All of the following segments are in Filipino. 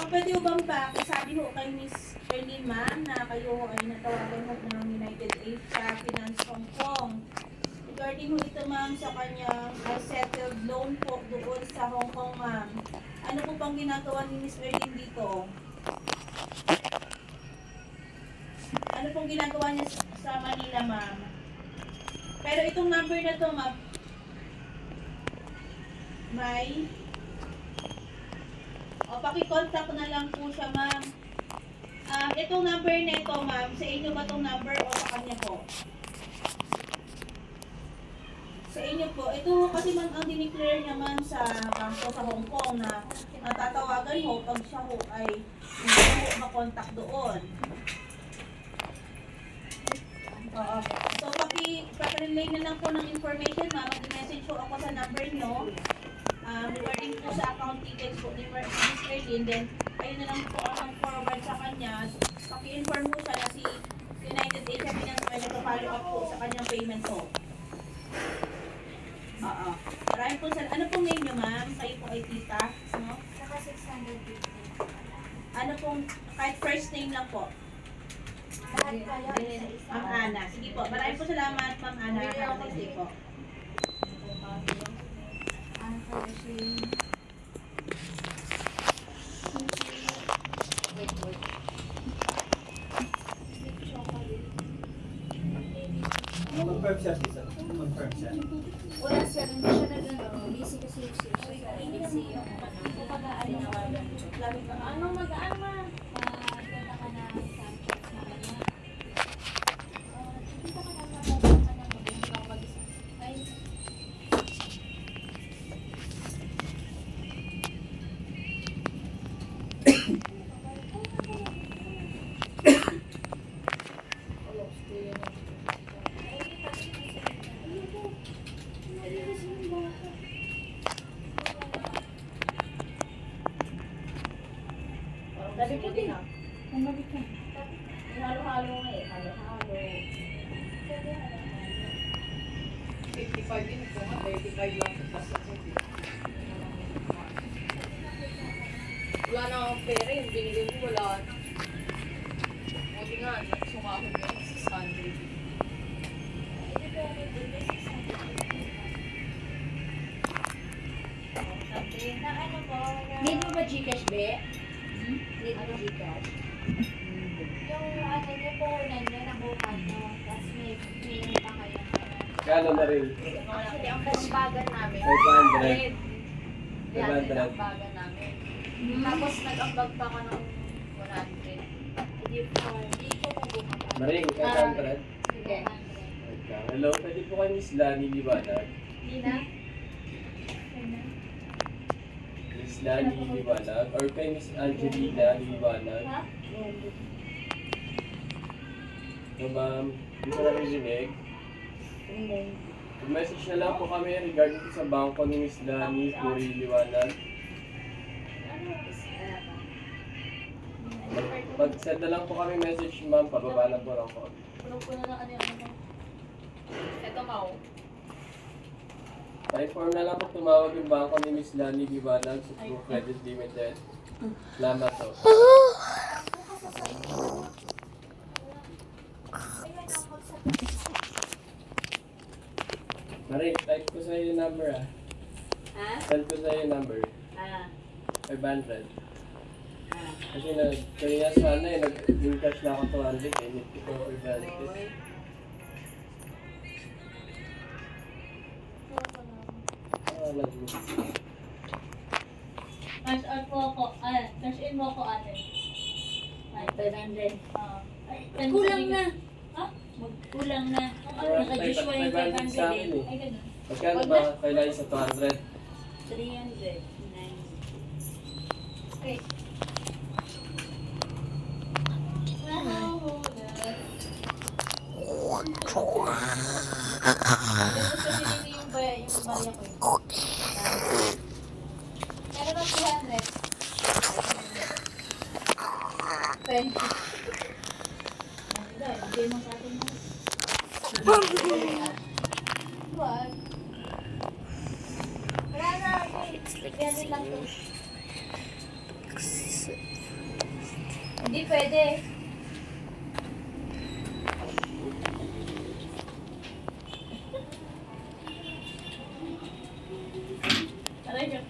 pwede ho bang ba, sabi ho kay Miss Ernie ma'am na kayo ho ay natawagan ho ng United Asia Finance Hong Kong. Regarding ho ito ma'am sa kanyang settled loan po doon sa Hong Kong ma'am. Ano po bang ginagawa ni Miss Ernie dito? Ano pong ginagawa niya sa Manila ma'am? Pero itong number na to ma'am, may paki-contact na lang po siya, ma'am. Itong number na ito, ma'am, sa inyo ba itong number o sa kanya po? Sa inyo po. Ito kasi ma'am, ang dineclare niya ma'am sa bangko sa Hong Kong na tatawagan ho pag siya ho ay hindi ho makontak doon. Oo. So, paki-relay na lang po ng information, ma'am. Mag-message po ako sa number nyo. Regarding po sa account details po ni Miss Erlyn, then ayun na lang po ang forward sa kanya. Paki-inform po siya na si United Asia Finance ay nagpa-follow up po sa kanyang payment po. Oo. Maraming po sa... Ano pong name nyo, ma'am? Kayo po ay tita? No? Saka 650. Ano pong... Kahit first name lang po. Lahat kayo sa isa. Ma'am Ana. Sige po. Maraming po salamat, Ma'am Ana. Have a nice day po. Confirm siya, Sisa. Confirm siya. Wala sir, hindi siya nag-ano. Busy kasi yung sir. Busy yung ano mag-ano ma? Ganda ka na subjects na kanya. Kita ka na mag-isa. Ay. Sabi po din ah. Kumabit ka. Halo-halo nga eh. Halo-halo. 55 din po nga, 35 lang sa wala na akong pera, yung binili mo wala na. Buti nga, nagsumahon mo yung 600. Na ano po? Need mo ba Gcash, be? Need mo Gcash? Yung ano niyo po, niya nabukan no? Tapos may pa kayo. Kano na rin? Actually, ang pambagan namin, 500. 300 ang bagan namin. Tapos nag-ambag pa ako ng 100. Hindi ko mabukan. Maring, 500. Sige. Wait lang. Hello, pwede po kayo Miss Lani Liwanag? Nina? Miss Lani Liwanag? Or kay Miss Angelina Liwanag? Ha? No ma'am, hindi ko naririnig. Mag-message na lang po kami regarding sa bangko ni Miss Lani Puri Liwanag. Mag-send na lang po kami message ma'am, pababa na po lang po. Puno-puno na ano yung ano. Ito Mau. Pa-inform na lang po tumawag yung bangko ni Miss Lani Liwanag sa True Credit Limited. Salamat po. Maring, type ko sa'yo yung number ah. Ha? Send ko sa'yo yung number. 500. Kasi kanina sana eh, nag-cash na ako 200 eh. Need ko 500. Cash out po ako. Cash in mo ako ate. 500. Kulang na. Ha? Kulang na. Naka-usual yung 500 sa akin eh. eh. Ay, ganun. Magkano ba kailangan sa 200? 300. Okay. Yung baya ko eh. Pero ba 300? 20. Hindi mo sa atin mo. Wag. Wala na. Ganun lang to. Hindi pwede. Aray ka.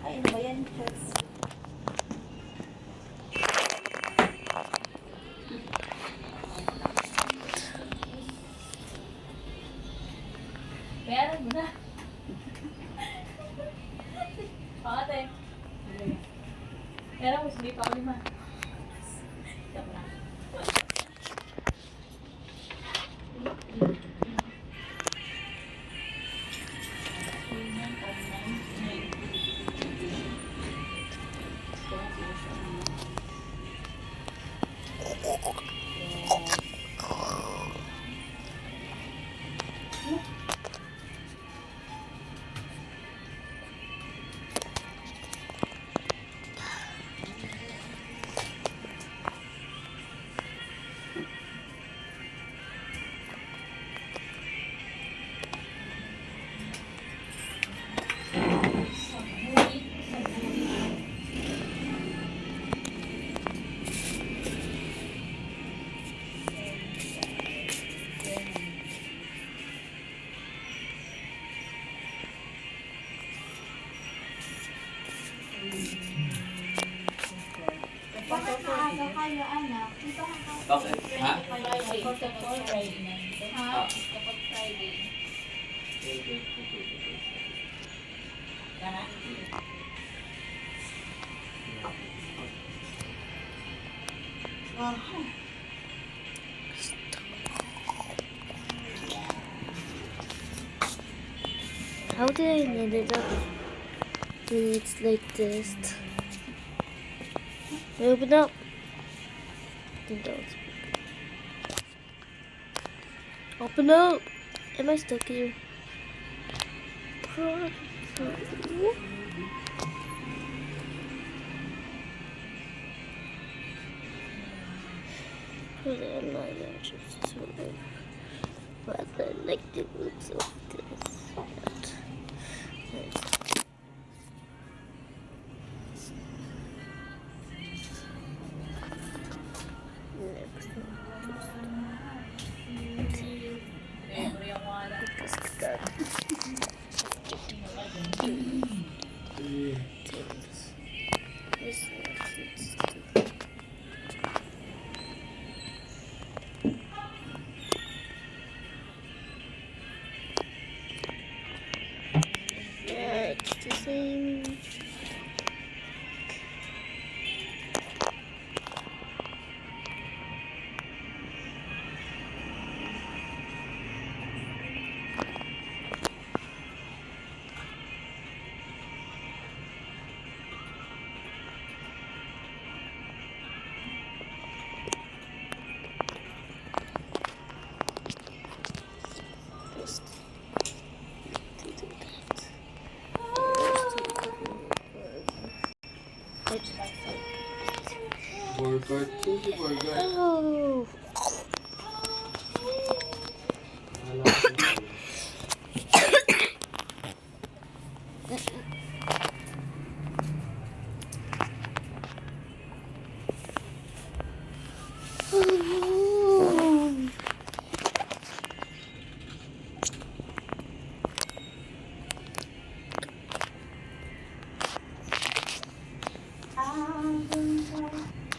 Ay, ano ba yan? First. Bayaran mo na. Ate. Bayaran mo, hindi pa ako lima. Ikaw na. Bakit maaga kayo, anak? Dito ka ka. Bakit? Ha? Friday. Kapag Friday. Ha? Kapag Friday. Tara. How did I end it up when it's like this? Open up. Don't. Open up. Am I stuck here? I'm not just to rather like the roots of this. Libre yung wala. Yeah, it's the same. Just to do that. Burger. Cheesy burger. Oh.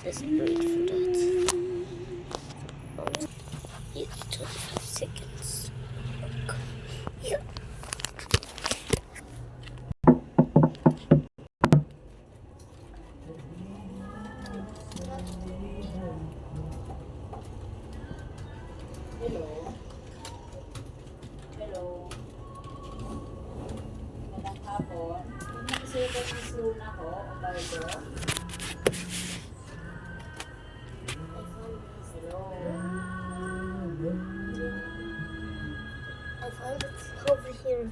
Let's wait for that. It's 25 seconds. Yeah. Hello. Hello. Magandang hapon. Kung nag-isipag Miss Luna ko, o Bardo. Hello. I found it over here.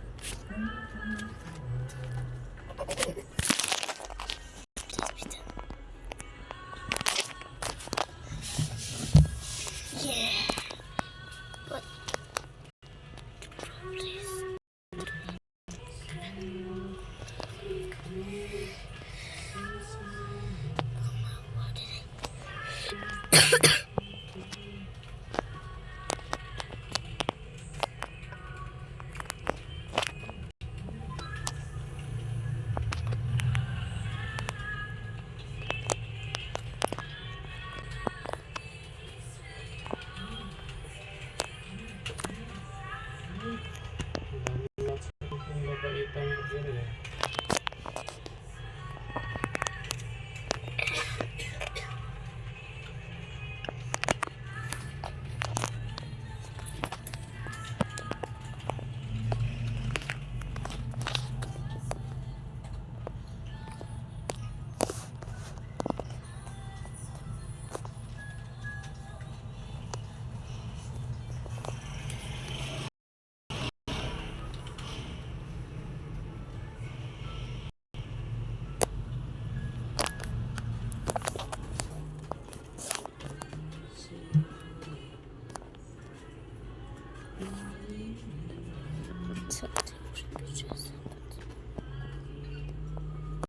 Yeah. What? Something should be just.